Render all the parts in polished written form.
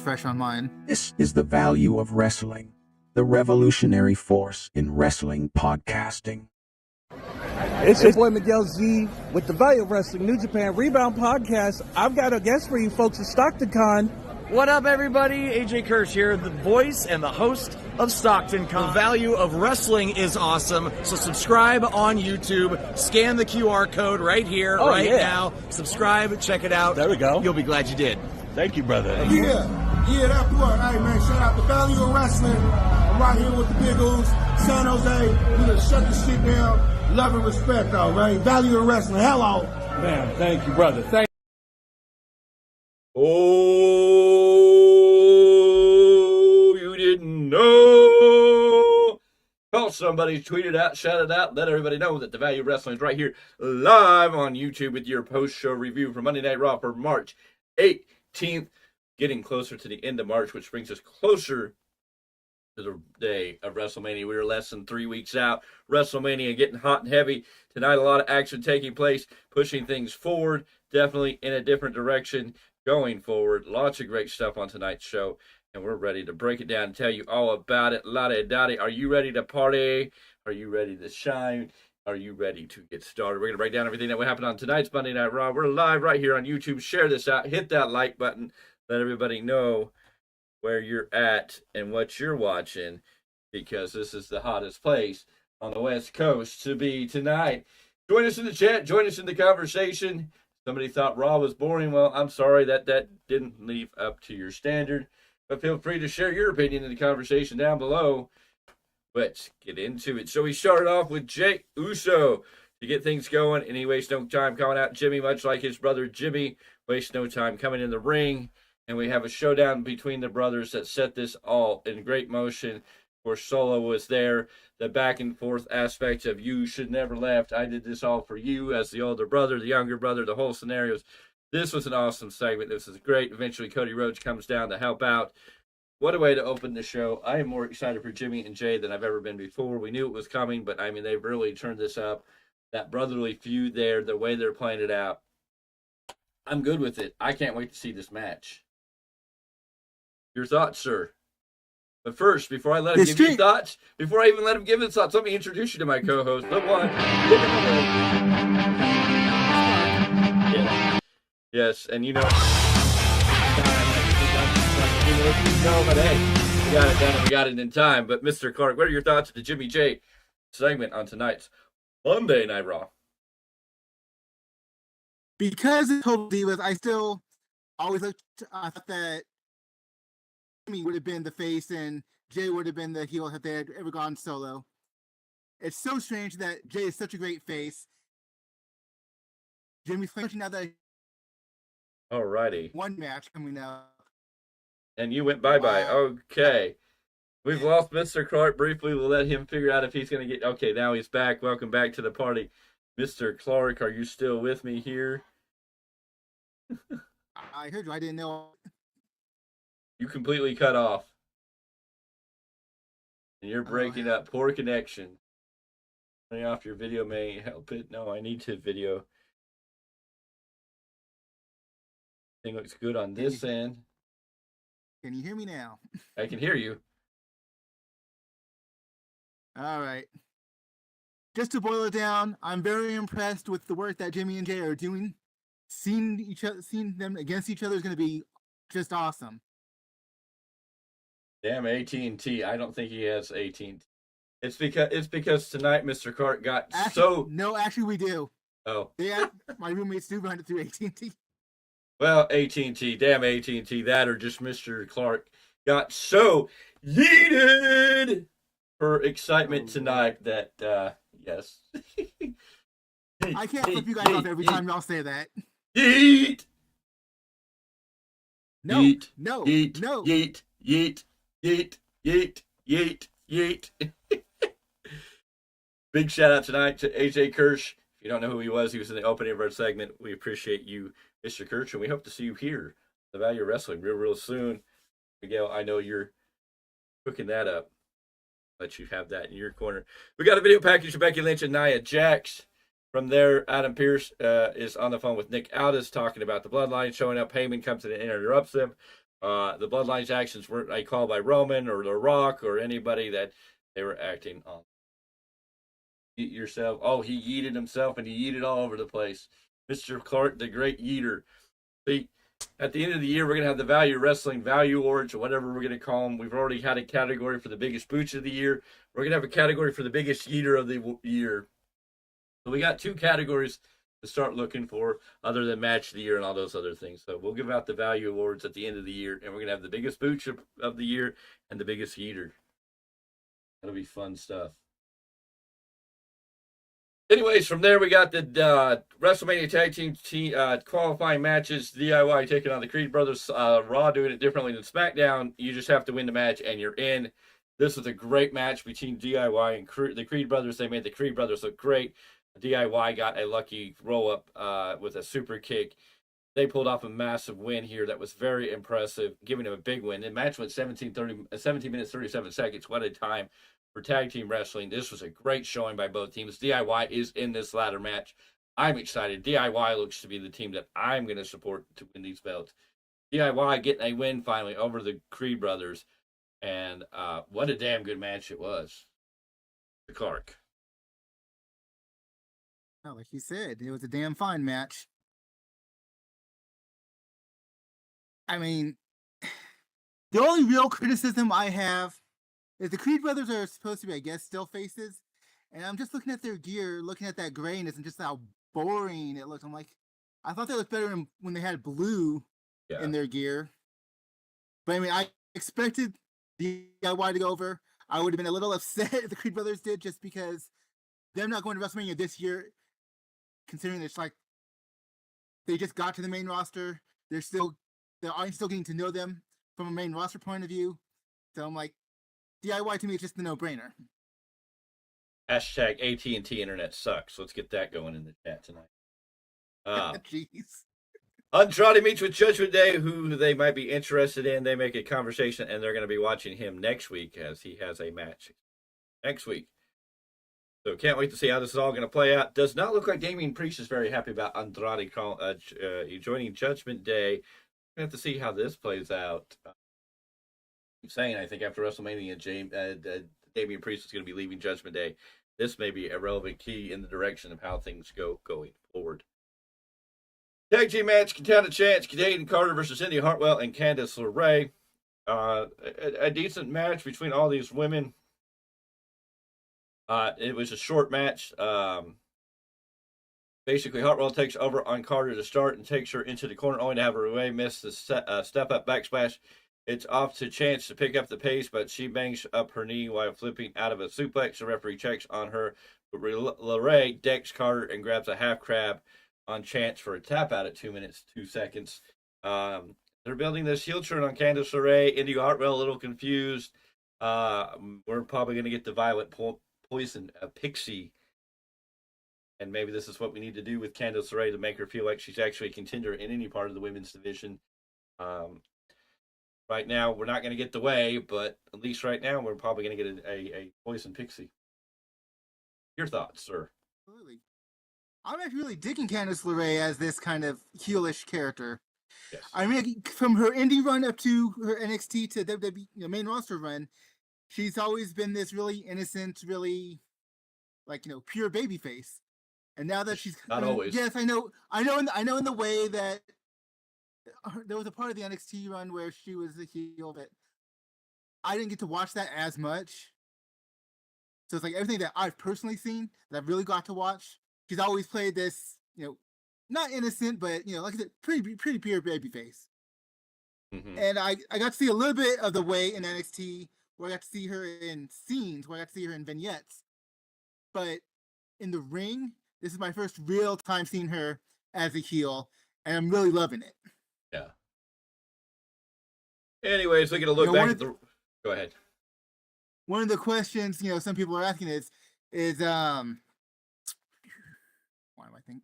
fresh on mine. This is the value of wrestling, the revolutionary force in wrestling podcasting. It's your boy Miguel Z with the Value of Wrestling New Japan Rebound Podcast. I've got a guest for you folks at Stockton Con. What up, everybody? AJ Kirsch here, the voice and the host of Stockton Con. The value of wrestling is awesome, so subscribe on YouTube. Scan the QR code right here, now. Subscribe, check it out. There we go. You'll be glad you did. Thank you, brother. Yeah, that's what. Hey, man, shout out to Value of Wrestling. I'm right here with the Big O's, San Jose. We gonna shut the shit down. Love and respect, all right? Value of Wrestling. Hello. Man, thank you, brother. Thank Oh, you didn't know. Call somebody, tweet it out, shout it out, let everybody know that the Value of Wrestling is right here live on YouTube with your post-show review for Monday Night Raw for March 18th. Getting closer to the end of March, which brings us closer to the day of WrestleMania. We are less than 3 weeks out. WrestleMania getting hot and heavy. Tonight, a lot of action taking place, pushing things forward, definitely in a different direction going forward. Lots of great stuff on tonight's show, and we're ready to break it down and tell you all about it. La-da-da-da. Are you ready to party? Are you ready to shine? Are you ready to get started? We're going to break down everything that will happen on tonight's Monday Night Raw. We're live right here on YouTube. Share this out. Hit that like button. Let everybody know where you're at and what you're watching, because this is the hottest place on the West Coast to be tonight. Join us in the chat. Join us in the conversation. Somebody thought Raw was boring. Well, I'm sorry that didn't live up to your standard. But feel free to share your opinion in the conversation down below. Let's get into it. So we started off with Jey Uso to get things going, and he wastes no time coming out. Jimmy, much like his brother Jimmy, wastes no time coming in the ring. And we have a showdown between the brothers that set this all in great motion. Of course, Solo was there. The back and forth aspects of you should never left. I did this all for you as the older brother, the younger brother, the whole scenarios. This was an awesome segment. This is great. Eventually, Cody Rhodes comes down to help out. What a way to open the show. I am more excited for Jimmy and Jey than I've ever been before. We knew it was coming, but I mean, they've really turned this up. That brotherly feud there, the way they're playing it out. I'm good with it. I can't wait to see this match. Your thoughts, sir? But first, before I let him give you thoughts, before I even let him give his thoughts, let me introduce you to my co-host. But one, yes, and you know, but hey, we got it done and we got it in time. But Mr. Clarke, what are your thoughts on the Jimmy Jey segment on tonight's Monday Night Raw? Because it's Total Divas, I still always thought that Jimmy would have been the face and Jey would have been the heel if they had ever gone solo. It's so strange that Jey is such a great face. Jimmy's finishing now that Alrighty. one match coming up. And you went bye-bye. Okay. We've lost Mr. Clarke briefly. We'll let him figure out if he's going to get... Okay, now he's back. Welcome back to the party. Mr. Clarke, are you still with me here? I heard you. I didn't know. You completely cut off. And you're breaking up. Poor connection. Turning off your video may help it. No, I need to video. Thing looks good on this end. Can you hear me now? I can hear you. All right. Just to boil it down, I'm very impressed with the work that Jimmy and Jey are doing. Seeing them against each other is going to be just awesome. Damn AT&T. I don't think he has AT&T. It's because tonight Mr. Clarke got No, actually we do. Oh. Yeah, my roommates do run it through AT&T. Well, AT&T, damn AT&T, that or just Mr. Clarke got so yeeted for excitement tonight that, yes. I can't flip you guys off every time y'all say that. Yeet! No, yeet, no, yeet, no. Yeet, yeet, yeet, yeet, yeet, yeet. Big shout out tonight to AJ Kirsch. If you don't know who he was in the opening of our segment. We appreciate you, Mr. Kirsch, and we hope to see you here, The Value of Wrestling, real soon. Miguel, I know you're cooking that up. Let you have that in your corner. We got a video package of Becky Lynch and Nia Jax. From there, Adam Pearce is on the phone with Nick Aldis talking about the bloodline showing up. Heyman comes in and interrupts them. The Bloodline's actions weren't like called by Roman or The Rock or anybody that they were acting on. Eat yourself. Oh, he yeeted himself and he yeeted all over the place. Mr. Clarke, the great yeeter. See, at the end of the year, we're going to have the Value Wrestling Value Awards or whatever we're going to call them. We've already had a category for the biggest boots of the year. We're going to have a category for the biggest yeeter of the year. So we got 2 categories to start looking for other than match of the year and all those other things. So we'll give out the Value Awards at the end of the year, and we're going to have the biggest boots of the year and the biggest yeeter. That'll be fun stuff. Anyways, from there we got the WrestleMania Tag Team qualifying matches. DIY taking on the Creed Brothers. Raw doing it differently than SmackDown. You just have to win the match and you're in. This was a great match between DIY and the Creed Brothers. They made the Creed Brothers look great. DIY got a lucky roll-up with a super kick. They pulled off a massive win here that was very impressive, giving them a big win. The match went 17 minutes, 37 seconds. What a time for tag team wrestling. This was a great showing by both teams. DIY is in this ladder match. I'm excited. DIY looks to be the team that I'm going to support to win these belts. DIY getting a win finally over the Creed Brothers. And what a damn good match it was. The Clarke. Oh, like you said, it was a damn fine match. I mean, the only real criticism I have is the Creed Brothers are supposed to be, I guess, still faces. And I'm just looking at their gear, looking at that grayness and just how boring it looks. I'm like, I thought that was better when they had blue in their gear. But I mean, I expected DIY to go over. I would have been a little upset if the Creed Brothers did, just because them not going to WrestleMania this year, considering it's like they just got to the main roster. The audience still getting to know them from a main roster point of view. So I'm like, DIY to me is just the no-brainer. Hashtag AT&T internet sucks. Let's get that going in the chat tonight. Jeez. Andrade meets with Judgment Day, who they might be interested in. They make a conversation, and they're going to be watching him next week as he has a match next week. So can't wait to see how this is all going to play out. Does not look like Damian Priest is very happy about Andrade joining Judgment Day. We have to see how this plays out. I'm saying, I think after WrestleMania, Damian Priest is going to be leaving Judgment Day. This may be a relevant key in the direction of how things go going forward. Tag team match, Contender Chance, Caden Carter versus Indy Hartwell and Candice LeRae. A decent match between all these women. It was a short match. Basically, Hartwell takes over on Carter to start and takes her into the corner, only to have LeRae miss the step-up backsplash. It's off to Chance to pick up the pace, but she bangs up her knee while flipping out of a suplex. The referee checks on her, but LeRae decks Carter and grabs a half crab on Chance for a tap out at 2 minutes, 2 seconds. They're building this heel turn on Candice LeRae. Indy Hartwell a little confused. We're probably going to get the Violet Poison Pixie. And maybe this is what we need to do with Candice LeRae to make her feel like she's actually a contender in any part of the women's division. Right now, we're not going to get the way, but at least right now, we're probably going to get a Poison Pixie. Your thoughts, sir? Absolutely. I'm actually really digging Candice LeRae as this kind of heelish character. Yes. I mean, from her indie run up to her NXT to WWE main roster run, she's always been this really innocent, really pure baby face. And now that she's not always. Yes, I know in the way that there was a part of the NXT run where she was the heel, but I didn't get to watch that as much. So it's like everything that I've personally seen that I've really got to watch. She's always played this, not innocent, but like I said, pretty pure baby face. Mm-hmm. And I got to see a little bit of the way in NXT where I got to see her in scenes, where I got to see her in vignettes. But in the ring, this is my first real time seeing her as a heel, and I'm really loving it. Yeah. Anyways, we're going to look back at the... Go ahead. One of the questions, some people are asking is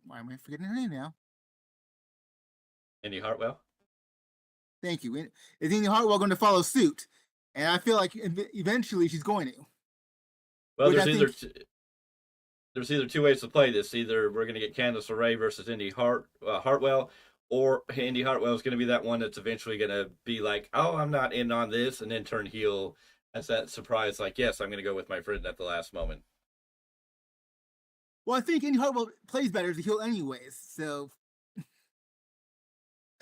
why am I forgetting her name now? Indy Hartwell? Thank you. Is Indy Hartwell going to follow suit? And I feel like eventually she's going to. Well, there's either two ways to play this. Either we're going to get Candice LeRae versus Indy Hartwell, or Indy Hartwell is going to be that one that's eventually going to be like, oh, I'm not in on this, and then turn heel as that surprise, like, yes, I'm going to go with my friend at the last moment. Well, I think Indy Hartwell plays better as a heel anyways, so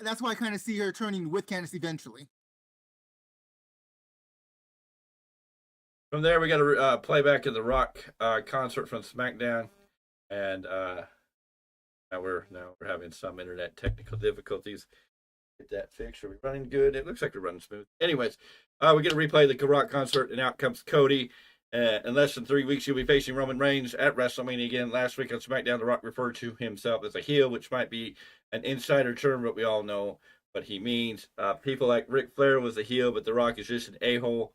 that's why I kind of see her turning with Candice eventually. From there, we got a playback of the Rock concert from SmackDown, and now we're having some internet technical difficulties. Get that fixed. Are we running good? It looks like we're running smooth. Anyways, we get to replay the Rock concert, and out comes Cody. In less than 3 weeks, he'll be facing Roman Reigns at WrestleMania again. Last week on SmackDown, The Rock referred to himself as a heel, which might be an insider term, but we all know what he means. People like Ric Flair was a heel, but The Rock is just an a-hole.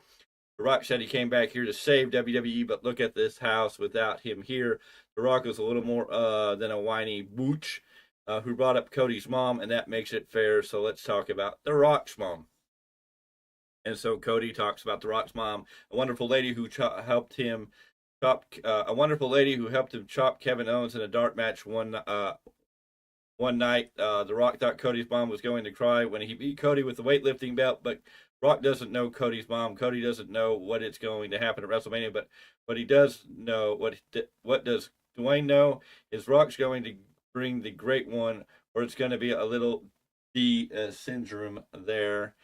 The Rock said he came back here to save WWE, but look at this house without him here. The Rock was a little more than a whiny booch who brought up Cody's mom, and that makes it fair. So let's talk about The Rock's mom. And so Cody talks about The Rock's mom, a wonderful lady who helped him chop Kevin Owens in a dark match one night. The Rock thought Cody's mom was going to cry when he beat Cody with the weightlifting belt, but Rock doesn't know Cody's mom. Cody doesn't know what it's going to happen at WrestleMania, but what he does know, what does Dwayne know, is Rock's going to bring the great one, or it's going to be a little D syndrome there.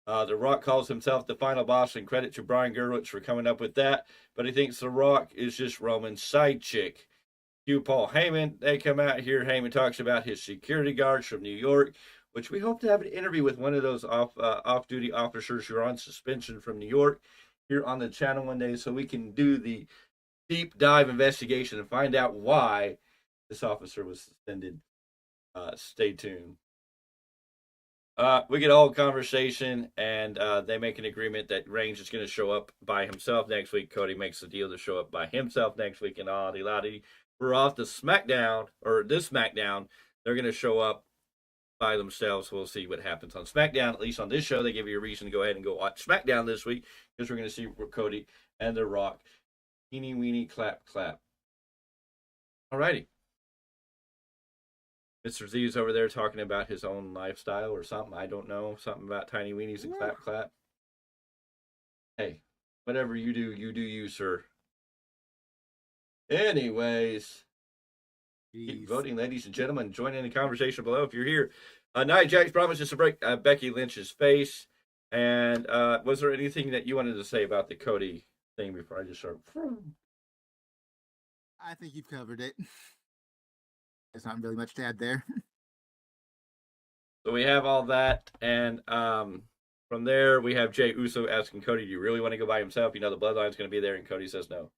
The Rock calls himself the final boss, and credit to Brian Gerwitz for coming up with that, but he thinks The Rock is just Roman's side chick. Cue Paul Heyman. They come out here. Heyman talks about his security guards from New York, which we hope to have an interview with one of those off-duty officers who are on suspension from New York here on the channel one day, so we can do the deep dive investigation and find out why this officer was suspended. Stay tuned. We get a whole conversation, and they make an agreement that Reigns is going to show up by himself next week. Cody makes the deal to show up by himself next week, and lottie. We're off to SmackDown, or this SmackDown. They're going to show up by themselves. We'll see what happens on SmackDown. At least on this show, they give you a reason to go ahead and go watch SmackDown this week, because we're going to see Cody and The Rock. Teeny weeny clap clap. Alrighty. Mr. Z is over there talking about his own lifestyle or something. I don't know. Something about tiny weenies and clap clap. Hey, whatever you do you, sir. Anyways, keep voting, ladies and gentlemen. Join in the conversation below if you're here. Nia Jax promises to break Becky Lynch's face. And was there anything that you wanted to say about the Cody thing before I just start? I think you've covered it. There's not really much to add there. So we have all that, and from there we have Jey Uso asking Cody, do you really want to go by himself? You know the bloodline's going to be there, and Cody says no.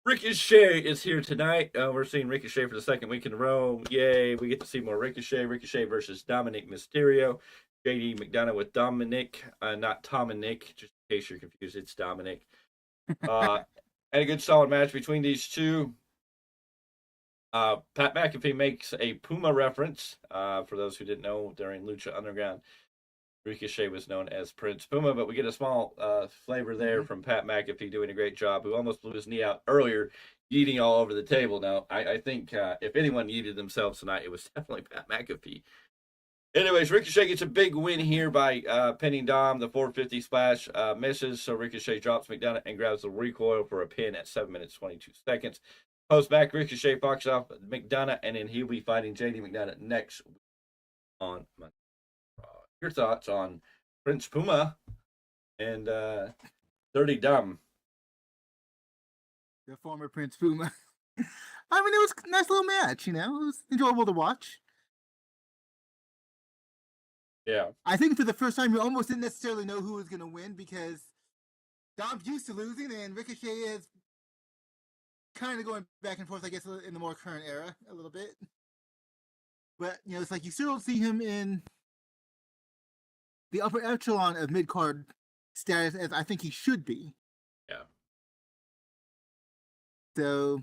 Ricochet is here tonight. We're seeing Ricochet for the second week in a row. Yay, we get to see more Ricochet. Ricochet versus Dominic Mysterio. JD McDonough with Dominic, not Tom and Nick, just in case you're confused, it's Dominic. And a good solid match between these two. Pat McAfee makes a Puma reference. For those who didn't know, during Lucha Underground, Ricochet was known as Prince Puma, but we get a small flavor there from Pat McAfee doing a great job, who almost blew his knee out earlier, yeeting all over the table. Now, I think if anyone yeeted themselves tonight, it was definitely Pat McAfee. Anyways, Ricochet gets a big win here by pinning Dom. The 450 splash misses, so Ricochet drops McDonough and grabs the recoil for a pin at 7 minutes, 22 seconds. Post back, Ricochet fucks off McDonough, and then he'll be fighting JD McDonough next week on Monday. Your thoughts on Prince Puma and Dirty Dom? The former Prince Puma. I mean, it was a nice little match, you know? It was enjoyable to watch. Yeah. I think for the first time, you almost didn't necessarily know who was going to win, because Dom's used to losing, and Ricochet is kind of going back and forth, I guess, in the more current era a little bit. But, you know, it's like you still don't see him in the upper echelon of mid-card status as I think he should be. Yeah. So,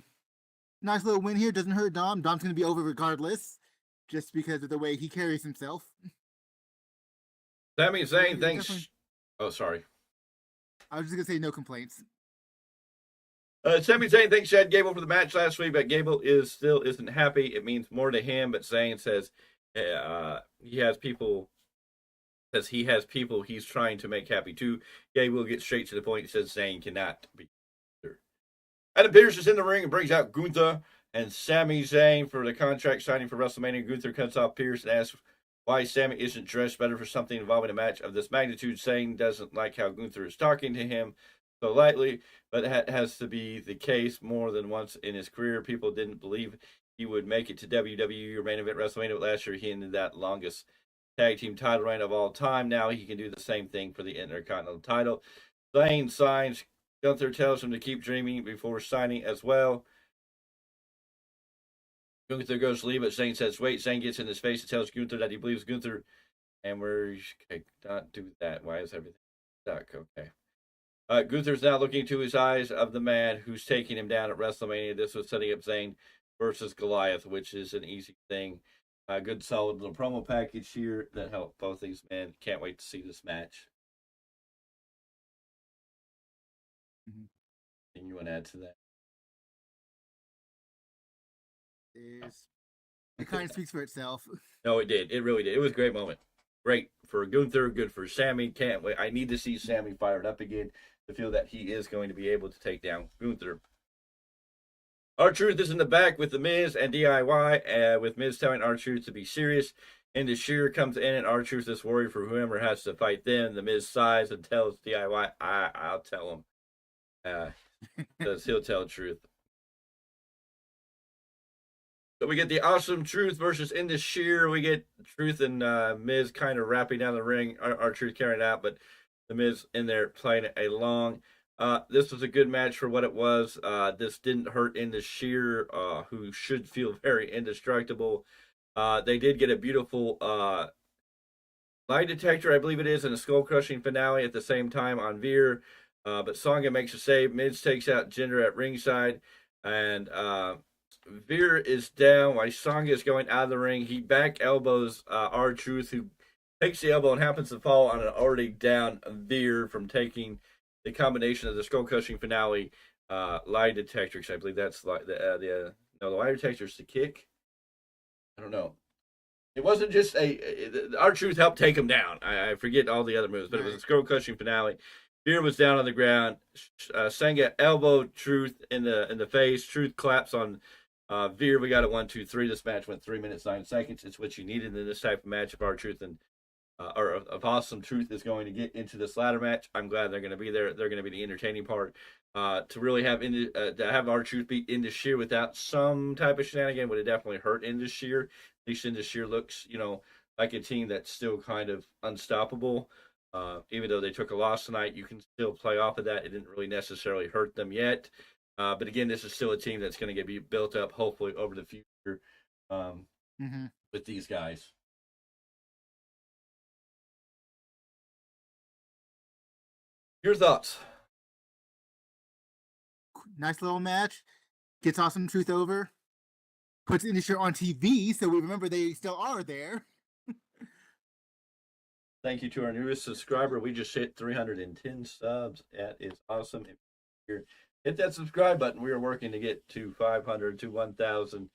nice little win here. Doesn't hurt Dom. Dom's going to be over regardless, just because of the way he carries himself. Sami Zayn thinks... Definitely. Oh, sorry. I was just going to say no complaints. Sami Zayn thanks Chad Gable for the match last week, but Gable still isn't happy. It means more to him, but Zayn says he has people he's trying to make happy too. Gable gets straight to the point. He says Zayn cannot be. Adam Pearce is in the ring and brings out Gunther and Sami Zayn for the contract signing for WrestleMania. Gunther cuts off Pearce and asks why Sami isn't dressed better for something involving a match of this magnitude. Zayn doesn't like how Gunther is talking to him so lightly, but it has to be the case more than once in his career. People didn't believe he would make it to WWE or main event WrestleMania, but last year he ended that longest tag team title reign of all time. Now he can do the same thing for the Intercontinental title. Zayn signs. Gunther tells him to keep dreaming before signing as well. Gunther goes to leave, but Zayn says, wait. Zayn gets in his face and tells Gunther that he believes Gunther. And we're, okay, not do that. Why is everything stuck? Okay. Gunther's now looking into his eyes of the man who's taking him down at WrestleMania. This was setting up Zayn versus Goliath, which is an easy thing. Good solid little promo package here that helped both these men. Can't wait to see this match. Anything you want to add to that? It kind of speaks for itself. No, it did. It really did. It was a great moment. Great for Gunther, good for Sami. Can't wait. I need to see Sami fired up again to feel that he is going to be able to take down Gunther. R-Truth is in the back with The Miz and DIY, with Miz telling R-Truth to be serious. And the Sheer comes in, and R-Truth is worried for whoever has to fight them. The Miz sighs and tells DIY, I'll tell him. Because he'll tell the truth. So we get the Awesome Truth versus In the Sheer. We get Truth and Miz kind of wrapping down the ring. R-Truth carrying it out, but the Miz in there playing it along. This was a good match for what it was. This didn't hurt In the Sheer, who should feel very indestructible. They did get a beautiful lie detector, I believe it is, and a skull-crushing finale at the same time on Veer. But Songa makes a save. Miz takes out Jinder at ringside. And Veer is down while Songa is going out of the ring. He back elbows R-Truth, who takes the elbow and happens to fall on an already down Veer from taking the combination of the skull-crushing finale lie detector. Because I believe that's the lie detector is the kick. I don't know. It wasn't just R-Truth helped take him down. I forget all the other moves, but it was a skull-crushing finale. Veer was down on the ground. Songa elbowed Truth in the face. Truth claps on Veer. We got a 1, 2, 3. This match went 3 minutes 9 seconds. It's what you needed in this type of match. If R-Truth and of Awesome Truth is going to get into this ladder match, I'm glad they're going to be there. They're going to be the entertaining part. To really have R-Truth beat In the Sheer without some type of shenanigan would have definitely hurt In the Sheer. At least In the Sheer looks, like a team that's still kind of unstoppable. Even though they took a loss tonight, you can still play off of that. It didn't really necessarily hurt them yet. But again, this is still a team that's going to be built up, hopefully, over the future with these guys. Your thoughts? Nice little match. Gets Awesome Truth over. Puts In the Sheer on TV, so we remember they still are there. Thank you to our newest subscriber. We just hit 310 subs. That is awesome. Hit that subscribe button. We are working to get to 500 to 1,000.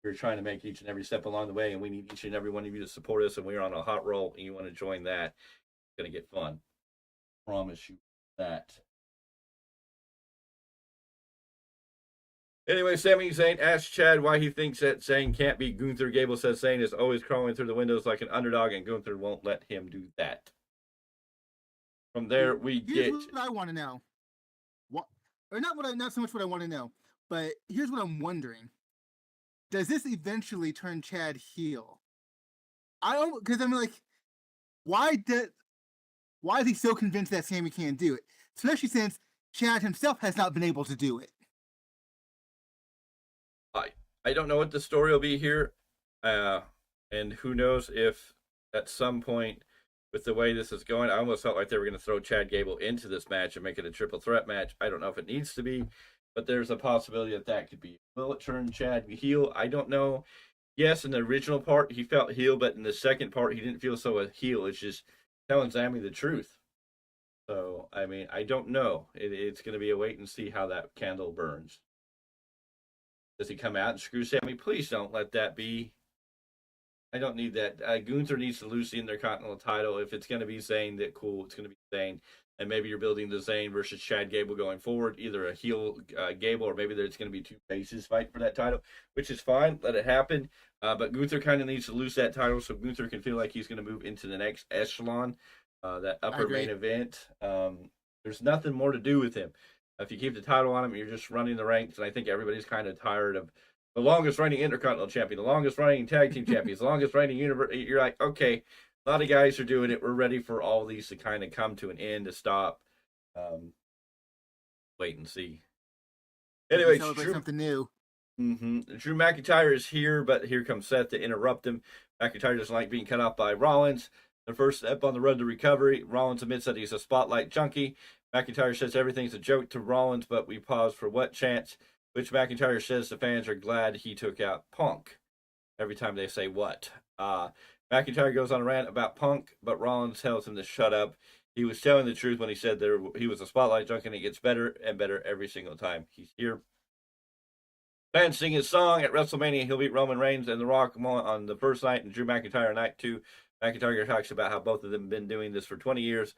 We're trying to make each and every step along the way, and we need each and every one of you to support us. And we're on a hot roll, and you want to join that. It's going to get fun. Promise you that. Anyway, Sami Zayn asks Chad why he thinks that Zayn can't beat Gunther. Gable says Zayn is always crawling through the windows like an underdog, and Gunther won't let him do that. From there, we Here's what I want to know. Not so much what I want to know, but here's what I'm wondering. Does this eventually turn Chad heel? Because I'm like, why is he so convinced that Sami can't do it? Especially since Chad himself has not been able to do it. I don't know what the story will be here, and who knows if at some point with the way this is going, I almost felt like they were going to throw Chad Gable into this match and make it a triple threat match. I don't know if it needs to be, but there's a possibility that could be. Will it turn Chad heel? I don't know. Yes, in the original part, he felt heel, but in the second part, he didn't feel so heel. It's just telling Sami the truth. So, I mean, I don't know. It's going to be a wait and see how that candle burns. Does he come out and screw Sammy? Please don't let that be. I don't need that. Gunther needs to lose the Intercontinental title. If it's going to be Zayn, that cool. It's going to be Zayn. And maybe you're building the Zayn versus Chad Gable going forward, either a heel Gable or maybe there's going to be two faces fighting for that title, which is fine. Let it happen. But Gunther kind of needs to lose that title so Gunther can feel like he's going to move into the next echelon, that upper main event. There's nothing more to do with him. If you keep the title on him, you're just running the ranks. And I think everybody's kind of tired of the longest reigning Intercontinental Champion, the longest reigning Tag Team Champions, the longest reigning Universe. You're like, okay, a lot of guys are doing it. We're ready for all these to kind of come to an end, to stop. Wait and see. Anyway, celebrate something new. Drew McIntyre is here, but here comes Seth to interrupt him. McIntyre doesn't like being cut off by Rollins. The first step on the road to recovery. Rollins admits that he's a spotlight junkie. McIntyre says everything's a joke to Rollins, but we pause for what chance, which McIntyre says the fans are glad he took out Punk. Every time they say what. McIntyre goes on a rant about Punk, but Rollins tells him to shut up. He was telling the truth when he said he was a spotlight junkie, and it gets better and better every single time he's here. Fans sing his song at WrestleMania. He'll beat Roman Reigns and The Rock on the first night, and Drew McIntyre on night 2. McIntyre talks about how both of them have been doing this for 20 years,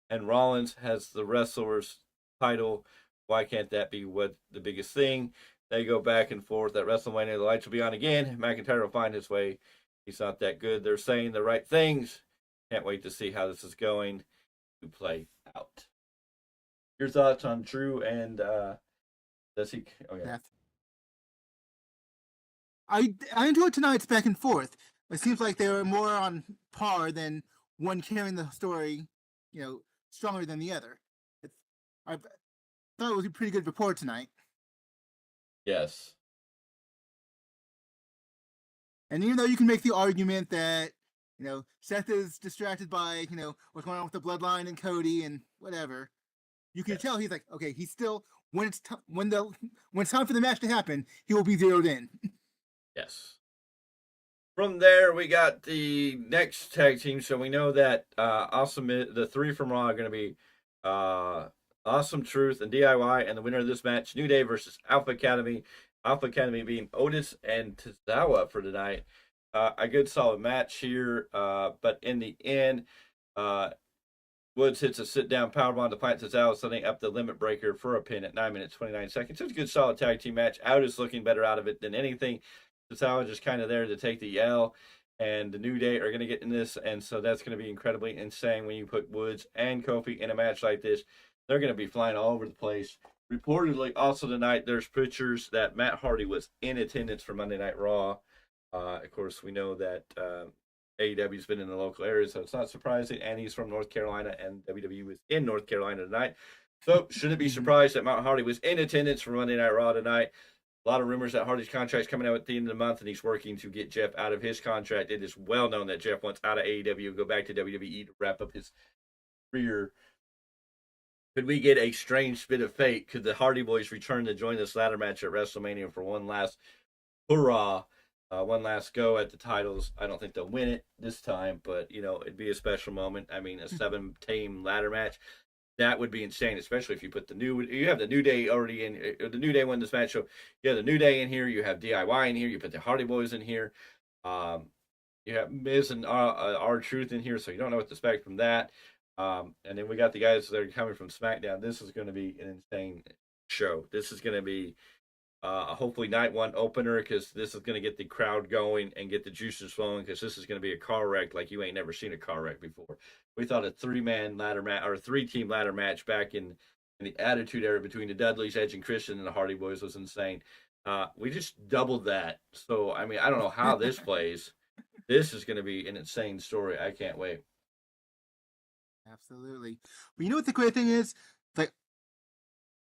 and Rollins has the wrestler's title. Why can't that be what the biggest thing? They go back and forth at WrestleMania. The lights will be on again. McIntyre will find his way. He's not that good. They're saying the right things. Can't wait to see how this is going to play out. Your thoughts on Drew and does he? Okay. Yeah. I enjoyed tonight's back and forth. It seems like they were more on par than one carrying the story, stronger than the other. I thought it was a pretty good report tonight. Yes. And even though you can make the argument that, Seth is distracted by, what's going on with the Bloodline and Cody and whatever, you can tell he's like, okay, he's still, when it's time for the match to happen, he will be zeroed in. Yes. From there, we got the next tag team. So we know that the 3 from Raw are going to be Awesome Truth and DIY, and the winner of this match, New Day versus Alpha Academy. Alpha Academy being Otis and Tozawa for tonight. A good solid match here, but in the end, Woods hits a sit-down powerbomb to plant Tozawa, setting up the limit breaker for a pin at 9 minutes, 29 seconds. It's a good solid tag team match. Otis looking better out of it than anything. Tozawa just kind of there to take the L, and the New Day are going to get in this, and so that's going to be incredibly insane when you put Woods and Kofi in a match like this. They're going to be flying all over the place. Reportedly, also tonight, there's pictures that Matt Hardy was in attendance for Monday Night Raw. Of course, we know that AEW's been in the local area, so it's not surprising. And he's from North Carolina, and WWE was in North Carolina tonight. So, shouldn't be surprised that Matt Hardy was in attendance for Monday Night Raw tonight. A lot of rumors that Hardy's contract's coming out at the end of the month, and he's working to get Jeff out of his contract. It is well known that Jeff wants out of AEW and go back to WWE to wrap up his career. Could we get a strange bit of fate? Could the Hardy Boys return to join this ladder match at WrestleMania for one last hurrah, one last go at the titles? I don't think they'll win it this time, but, it'd be a special moment. I mean, a 7-team ladder match, that would be insane, especially if you put you have the New Day already in, the New Day won this match, so you have the New Day in here, you have DIY in here, you put the Hardy Boys in here, you have Miz and R-Truth in here, so you don't know what to expect from that. And then we got the guys that are coming from SmackDown. This is going to be an insane show. This is going to be hopefully night 1 opener, because this is going to get the crowd going and get the juices flowing, because this is going to be a car wreck like you ain't never seen a car wreck before. We thought a 3-man ladder match or a 3-team ladder match back in the Attitude Era between the Dudleys, Edge and Christian, and the Hardy Boys was insane. We just doubled that. So, I mean, I don't know how this plays. This is going to be an insane story. I can't wait. Absolutely. But you know what the great thing is? Like,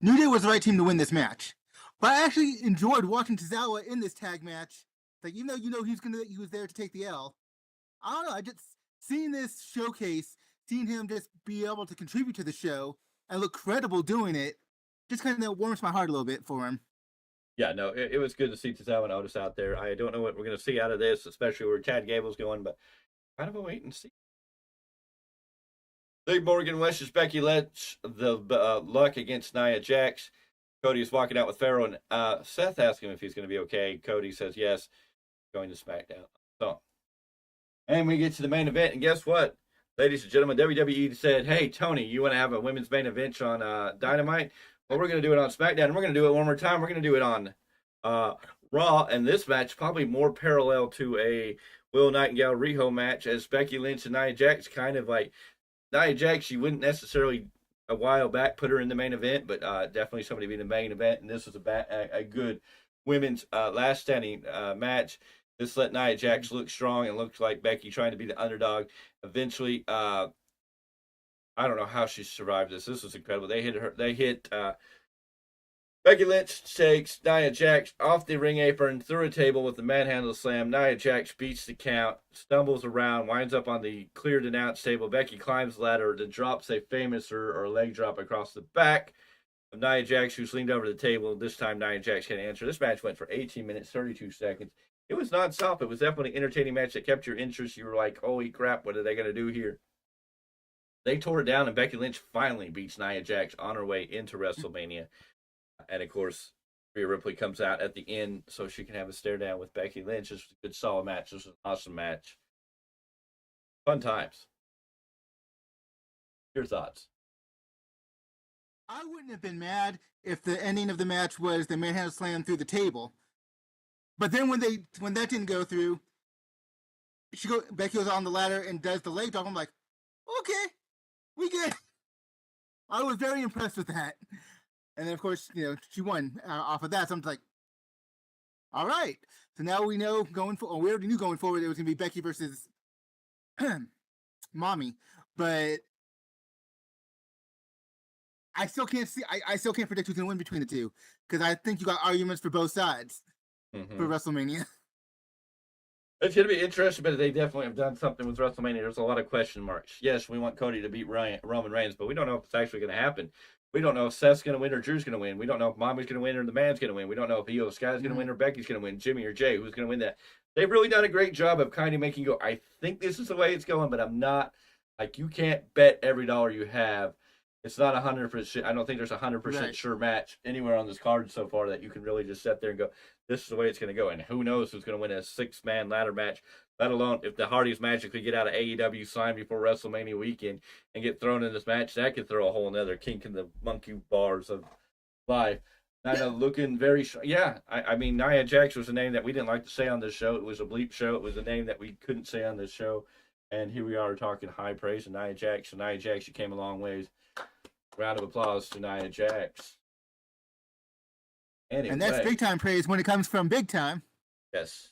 New Day was the right team to win this match. But I actually enjoyed watching Tozawa in this tag match. Like, even though he was there to take the L. I don't know, I just seeing this showcase, seeing him just be able to contribute to the show and look credible doing it, just kind of warms my heart a little bit for him. Yeah, no, it was good to see Tozawa and Otis out there. I don't know what we're going to see out of this, especially where Chad Gable's going, but kind of a wait and see. Liv Morgan wishes Becky Lynch the luck against Nia Jax. Cody is walking out with Pharaoh, and Seth asks him if he's going to be okay. Cody says yes, going to SmackDown. So, and we get to the main event, and guess what? Ladies and gentlemen, WWE said, hey, Tony, you want to have a women's main event on Dynamite? Well, we're going to do it on SmackDown, and we're going to do it one more time. We're going to do it on Raw, and this match probably more parallel to a Will Nightingale Riho match, as Becky Lynch and Nia Jax kind of like, Nia Jax, she wouldn't necessarily a while back put her in the main event, but definitely somebody be in the main event, and this was a good women's last standing match. This let Nia Jax look strong and looked like Becky trying to be the underdog. Eventually, I don't know how she survived this. This was incredible. They hit Becky Lynch takes Nia Jax off the ring apron through a table with the manhandle slam. Nia Jax beats the count, stumbles around, winds up on the cleared announce table. Becky climbs the ladder, then drops a famous or leg drop across the back of Nia Jax, who's leaned over the table. This time, Nia Jax can't answer. This match went for 18 minutes, 32 seconds. It was nonstop. It was definitely an entertaining match that kept your interest. You were like, holy crap, what are they going to do here? They tore it down, and Becky Lynch finally beats Nia Jax on her way into WrestleMania. And, of course, Rhea Ripley comes out at the end so she can have a stare down with Becky Lynch. This was a good, solid match. This was an awesome match. Fun times. Your thoughts? I wouldn't have been mad if the ending of the match was the manhandle slam through the table. But then when that didn't go through, Becky goes on the ladder and does the leg drop. I'm like, okay, we good. I was very impressed with that. And then, of course, she won off of that. So I'm like, all right. So now we know we already knew going forward it was going to be Becky versus Mommy. But I still can't predict who's going to win between the two. Because I think you got arguments for both sides for WrestleMania. It's going to be interesting, but they definitely have done something with WrestleMania. There's a lot of question marks. Yes, we want Cody to beat Roman Reigns, but we don't know if it's actually going to happen. We don't know if Seth's going to win or Drew's going to win. We don't know if Mommy's going to win or the man's going to win. We don't know if Io Sky's going to win or Becky's going to win, Jimmy or Jay, who's going to win that. They've really done a great job of kind of making you go, I think this is the way it's going, but I'm not. Like, you can't bet every dollar you have. It's not 100%. I don't think there's a 100% sure match anywhere on this card so far that you can really just sit there and go, this is the way it's going to go. And who knows who's going to win a 6-man ladder match, let alone if the Hardys magically get out of AEW sign before WrestleMania weekend and get thrown in this match. That could throw a whole nother kink in the monkey bars of life. Nia looking very I mean, Nia Jax was a name that we didn't like to say on this show. It was a bleep show. It was a name that we couldn't say on this show. And here we are talking high praise of Nia Jax. So Nia Jax, you came a long ways. Round of applause to Nia Jax. Anyway. And that's big time praise when it comes from big time. Yes.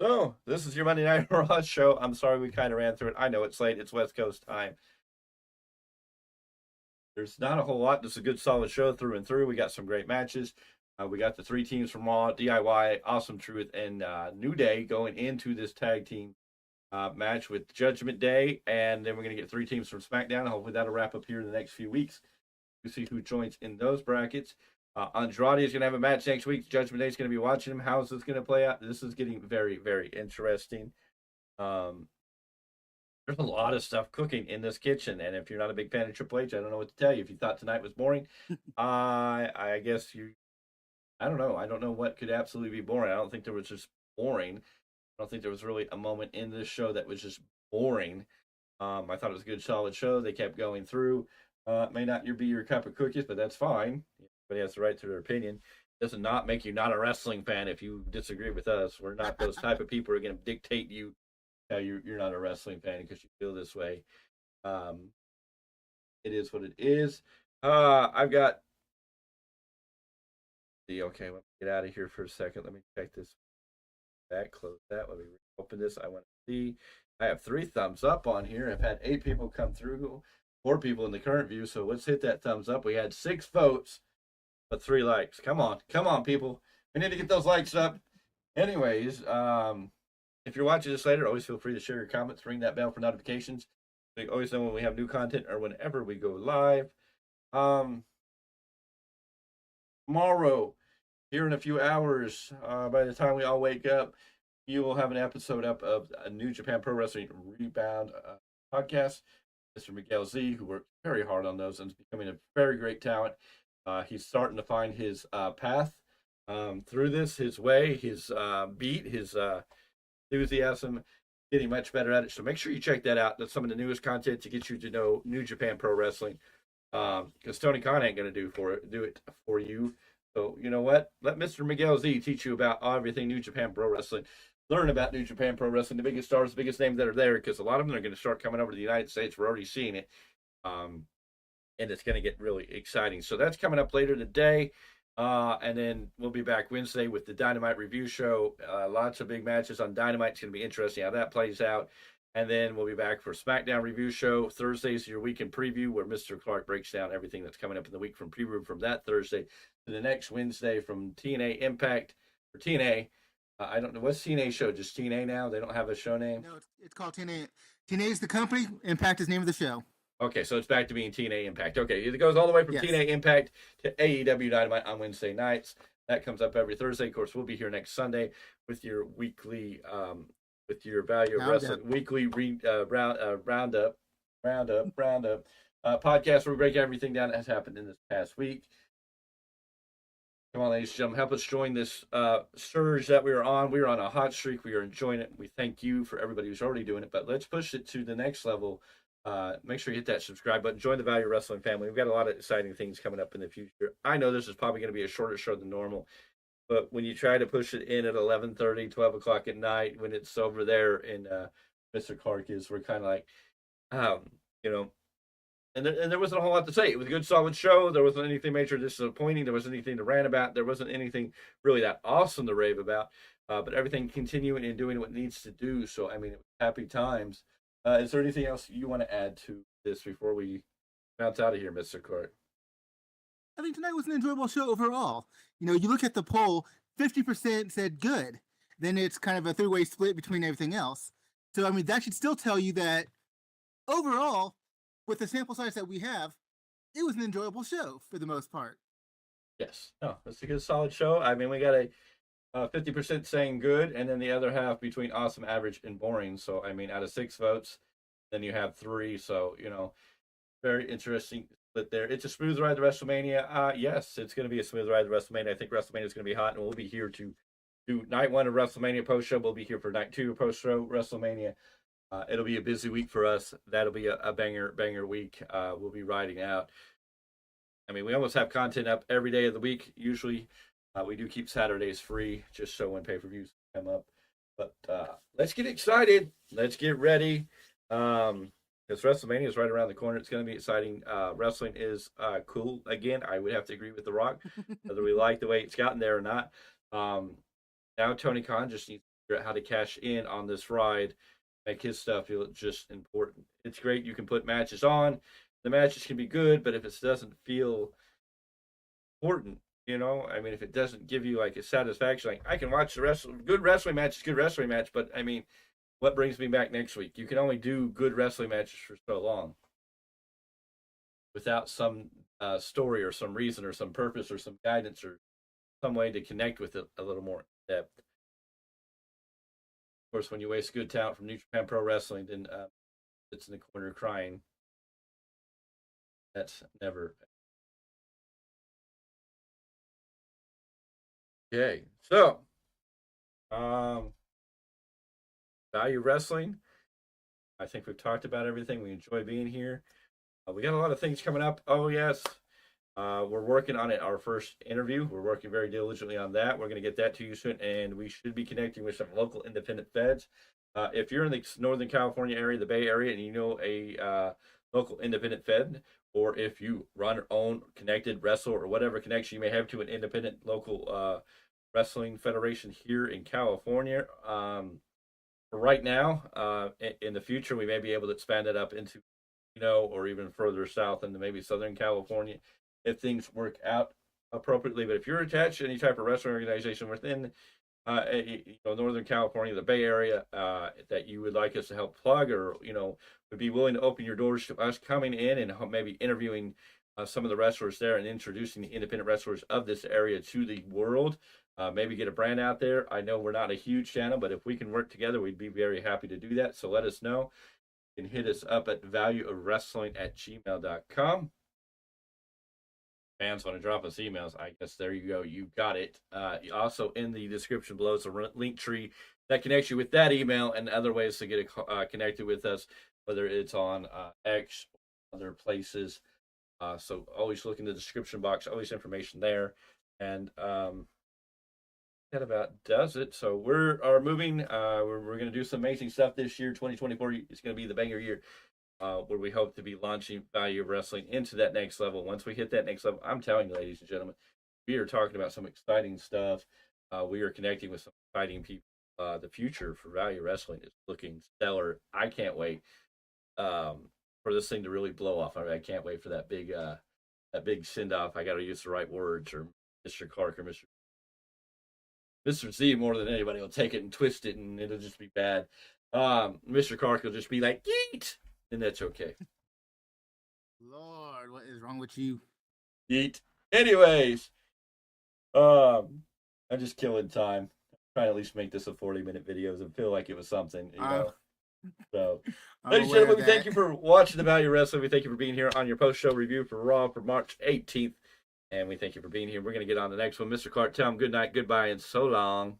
So, this is your Monday Night Raw show. I'm sorry we kind of ran through it. I know it's late. It's West Coast time. There's not a whole lot. This is a good, solid show through and through. We got some great matches. We got the 3 teams from Raw, DIY, Awesome Truth, and New Day going into this tag team match with Judgment Day. And then we're going to get 3 teams from SmackDown. Hopefully that'll wrap up here in the next few weeks. We'll see who joins in those brackets. Andrade is going to have a match next week. Judgment Day is going to be watching him. How is this going to play out? This is getting very, very interesting. There's a lot of stuff cooking in this kitchen, and if you're not a big fan of Triple H, I don't know what to tell you. If you thought tonight was boring, I guess I don't know. I don't know what could absolutely be boring. I don't think there was just boring. I don't think there was really a moment in this show that was just boring. I thought it was a good, solid show. They kept going through. It may not be your cup of cookies, but that's fine. Everybody has the right to their opinion. It does not make you not a wrestling fan if you disagree with us. We're not those type of people who are going to dictate you. You're not a wrestling fan because you feel this way. It is what it is. I've got okay, let me get out of here for a second. Let me check this back, close that. Let me open this. I want to see. I have 3 thumbs up on here. I've had 8 people come through, 4 people in the current view. So let's hit that thumbs up. We had 6 votes, but 3 likes. Come on, people. We need to get those likes up. Anyways, if you're watching this later, always feel free to share your comments, ring that bell for notifications. So you always know when we have new content or whenever we go live. Tomorrow, here in a few hours, by the time we all wake up, you will have an episode up of New Japan Pro Wrestling Rebound. podcast. Mr. Miguel Z, who worked very hard on those and is becoming a very great talent. He's starting to find his path through this, his way, his beat, his enthusiasm, getting much better at it. So make sure you check that out. That's some of the newest content to get you to know New Japan Pro Wrestling. Because Tony Khan ain't going to do it for you. So you know what? Let Mr. Miguel Z teach you about everything New Japan Pro Wrestling. Learn about New Japan Pro Wrestling, the biggest stars, the biggest names that are there, because a lot of them are going to start coming over to the United States. We're already seeing it. And it's going to get really exciting. So that's coming up later today. And then we'll be back Wednesday with the Dynamite review show. Lots of big matches on Dynamite. It's going to be interesting how that plays out. And then we'll be back for SmackDown review show. Thursday's your weekend preview, where Mr. Clarke breaks down everything that's coming up in the week from preview from that Thursday to the next Wednesday from TNA Impact or TNA. I don't know what's TNA show. Just TNA now. They don't have a show name. No, it's called TNA. TNA is the company. Impact is the name of the show. Okay, so it's back to being TNA Impact. Okay, it goes all the way from TNA Impact to AEW Dynamite on Wednesday nights. That comes up every Thursday. Of course, we'll be here next Sunday with your weekly, with your Value of Wrestling weekly roundup podcast where we break everything down that has happened in this past week. Come on, ladies and gentlemen, help us join this surge that we are on. We are on a hot streak. We are enjoying it. We thank you for everybody who's already doing it, but let's push it to the next level. Make sure you hit that subscribe button. Join the Value Wrestling family. We've got a lot of exciting things coming up in the future. I know this is probably going to be a shorter show than normal, but when you try to push it in at 11:30, 12 o'clock at night, when it's over there in Mr. Clarke is, we're kind of like, you know, and there wasn't a whole lot to say. It was a good, solid show. There wasn't anything major disappointing. There wasn't anything to rant about. There wasn't anything really that awesome to rave about. But everything continuing and doing what it needs to do. So, I mean, it was happy times. Is there anything else you want to add to this before we bounce out of here, Mr. Clarke? I think tonight was an enjoyable show overall. You know, you look at the poll, 50% said good. Then it's kind of a three-way split between everything else. So, I mean, that should still tell you that overall, with the sample size that we have, it was an enjoyable show for the most part. Yes. No, it's a good, solid show. I mean, we got a 50% saying good, and then the other half between awesome, average, and boring. So, I mean, out of 6 votes, then you have 3. So, you know, very interesting split there. It's a smooth ride to WrestleMania. Yes, it's going to be a smooth ride to WrestleMania. I think WrestleMania is going to be hot, and we'll be here to do night 1 of WrestleMania post-show. We'll be here for night 2 post-show WrestleMania. It'll be a busy week for us. That'll be a banger week. We'll be riding out. I mean, we almost have content up every day of the week, usually. We do keep Saturdays free, just so when pay-per-views come up. But let's get excited. Let's get ready. Because WrestleMania is right around the corner. It's going to be exciting. Wrestling is cool. Again, I would have to agree with The Rock, whether we like the way it's gotten there or not. Now Tony Khan just needs to figure out how to cash in on this ride, make his stuff feel just important. It's great. You can put matches on. The matches can be good, but if it doesn't feel important, you know, I mean, if it doesn't give you like a satisfaction, like I can watch the good wrestling match, but I mean, what brings me back next week? You can only do good wrestling matches for so long without some story or some reason or some purpose or some guidance or some way to connect with it a little more in depth. Of course, when you waste good talent from New Japan Pro Wrestling, then it's in the corner crying. That's never. Okay, so Value Wrestling. I think we've talked about everything. We enjoy being here. We got a lot of things coming up. Oh yes, we're working on it. Our first interview. We're working very diligently on that. We're going to get that to you soon, and we should be connecting with some local independent feds. If you're in the Northern California area, the Bay Area, and you know a local independent fed, or if you run or own connected wrestler or whatever connection you may have to an independent local wrestling federation here in California. Right now, in the future, we may be able to expand it up into, or even further south into maybe Southern California if things work out appropriately. But if you're attached to any type of wrestling organization within Northern California, the Bay Area, that you would like us to help plug, or would be willing to open your doors to us coming in and maybe interviewing some of the wrestlers there and introducing the independent wrestlers of this area to the world, maybe get a brand out there. I know we're not a huge channel, but if we can work together, we'd be very happy to do that. So let us know. You can hit us up at valueofwrestling@gmail.com. Fans want to drop us emails, I guess there you go. You got it. Also in the description below is a link tree that connects you with that email and other ways to get connected with us, whether it's on X or other places. So always look in the description box, always information there. And that about does it. So we're moving. We're going to do some amazing stuff this year. 2024 is going to be the banger year. Where we hope to be launching Value of Wrestling into that next level. Once we hit that next level, I'm telling you, ladies and gentlemen, we are talking about some exciting stuff. We are connecting with some exciting people. The future for Value Wrestling is looking stellar. I can't wait for this thing to really blow off. I can't wait for that big send off. I got to use the right words, or Mr. Clarke or Mr. Z more than anybody will take it and twist it, and it'll just be bad. Mr. Clarke will just be like, "Yeet." And that's okay. Lord, what is wrong with you? Eat. Anyways, I'm just killing time. I'm trying to at least make this a 40-minute video and feel like it was something, you know. So, ladies and gentlemen, we thank you for watching the Value Wrestling. We thank you for being here on your post-show review for Raw for March 18th. And we thank you for being here. We're going to get on the next one. Mr. Clarke, tell them good night, goodbye, and so long.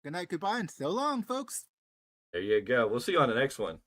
Good night, goodbye, and so long, folks. There you go. We'll see you on the next one.